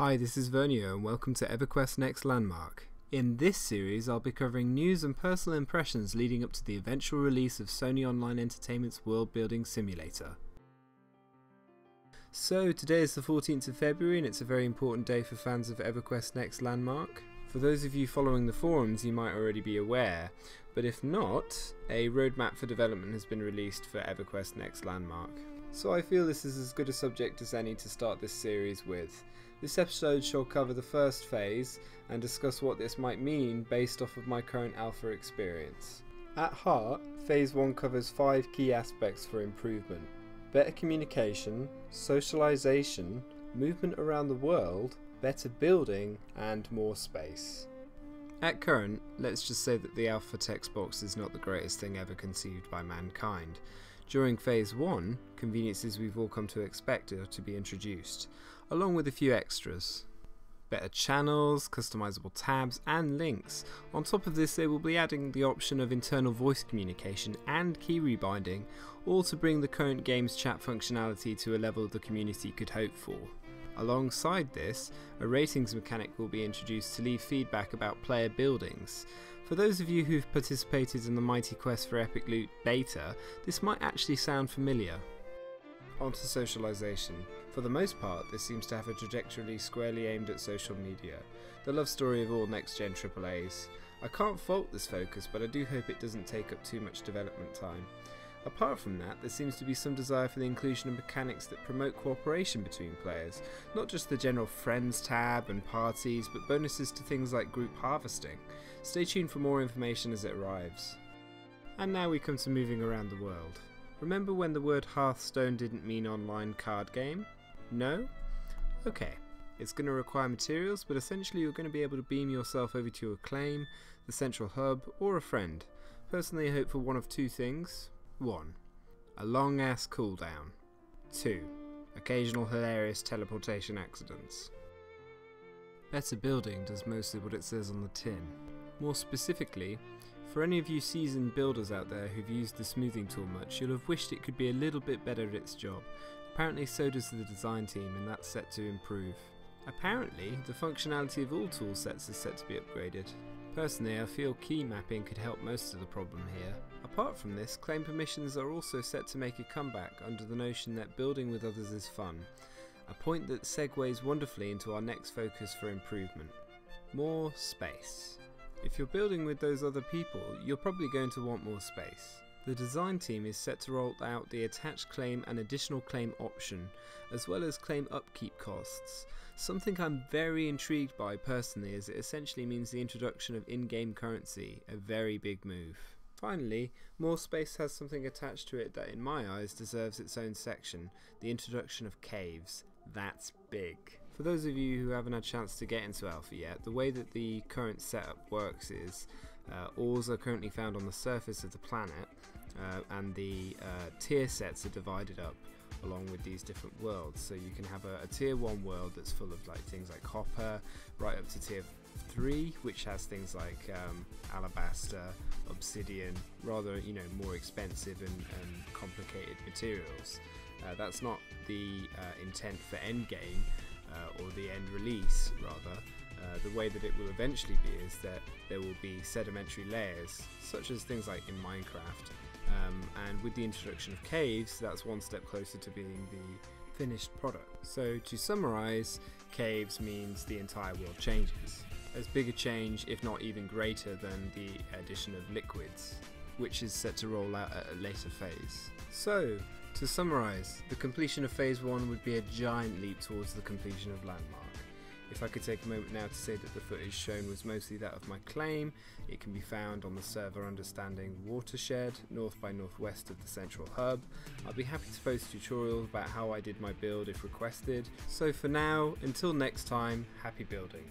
Hi, this is Vernio and welcome to EverQuest Next Landmark. In this series I'll be covering news and personal impressions leading up to the eventual release of Sony Online Entertainment's World Building Simulator. So today is the 14th of February and it's a very important day for fans of EverQuest Next Landmark. For those of you following the forums you might already be aware, but if not, a roadmap for development has been released for EverQuest Next Landmark. So I feel this is as good a subject as any to start this series with. This episode shall cover the first phase and discuss what this might mean based off of my current alpha experience. At heart, phase 1 covers 5 key aspects for improvement: better communication, socialization, movement around the world, better building, and more space. At current, let's just say that the alpha text box is not the greatest thing ever conceived by mankind. During phase 1, conveniences we've all come to expect are to be introduced, along with a few extras. Better channels, customizable tabs and links. On top of this they will be adding the option of internal voice communication and key rebinding, all to bring the current game's chat functionality to a level the community could hope for. Alongside this, a ratings mechanic will be introduced to leave feedback about player buildings. For those of you who've participated in the Mighty Quest for Epic Loot beta, this might actually sound familiar. On to socialization. For the most part, this seems to have a trajectory squarely aimed at social media, the love story of all next-gen AAAs. I can't fault this focus, but I do hope it doesn't take up too much development time. Apart from that, there seems to be some desire for the inclusion of mechanics that promote cooperation between players, not just the general friends tab and parties, but bonuses to things like group harvesting. Stay tuned for more information as it arrives. And now we come to moving around the world. Remember when the word Hearthstone didn't mean online card game? No? Okay. It's going to require materials, but essentially you're going to be able to beam yourself over to your claim, the central hub, or a friend. Personally I hope for one of two things. 1. A long ass cooldown. 2. Occasional hilarious teleportation accidents. Better building does mostly what it says on the tin. More specifically, for any of you seasoned builders out there who've used the smoothing tool much, you'll have wished it could be a little bit better at its job. Apparently so does the design team, and that's set to improve. Apparently, the functionality of all tool sets is set to be upgraded. Personally, I feel key mapping could help most of the problem here. Apart from this, claim permissions are also set to make a comeback under the notion that building with others is fun, a point that segues wonderfully into our next focus for improvement: more space. If you're building with those other people, you're probably going to want more space. The design team is set to roll out the attached claim and additional claim option, as well as claim upkeep costs, something I'm very intrigued by personally, as it essentially means the introduction of in-game currency, a very big move. Finally, more space has something attached to it that in my eyes deserves its own section: the introduction of caves. That's big. For those of you who haven't had a chance to get into Alpha yet, the way that the current setup works is ores are currently found on the surface of the planet, and the tier sets are divided up along with these different worlds. So you can have a tier 1 world that's full of things like copper, right up to tier 3, which has things like alabaster, obsidian, rather more expensive and complicated materials. That's not the intent for endgame, or the end release rather. The way that it will eventually be is that there will be sedimentary layers, such as things like in Minecraft, and with the introduction of caves, that's one step closer to being the finished product. So to summarise, caves means the entire world changes. As big a change, if not even greater, than the addition of liquids, which is set to roll out at a later phase. So, to summarise, the completion of phase 1 would be a giant leap towards the completion of Landmark. If I could take a moment now to say that the footage shown was mostly that of my claim, it can be found on the server Understanding Watershed, north by northwest of the central hub. I'll be happy to post tutorials about how I did my build if requested. So for now, until next time, happy building.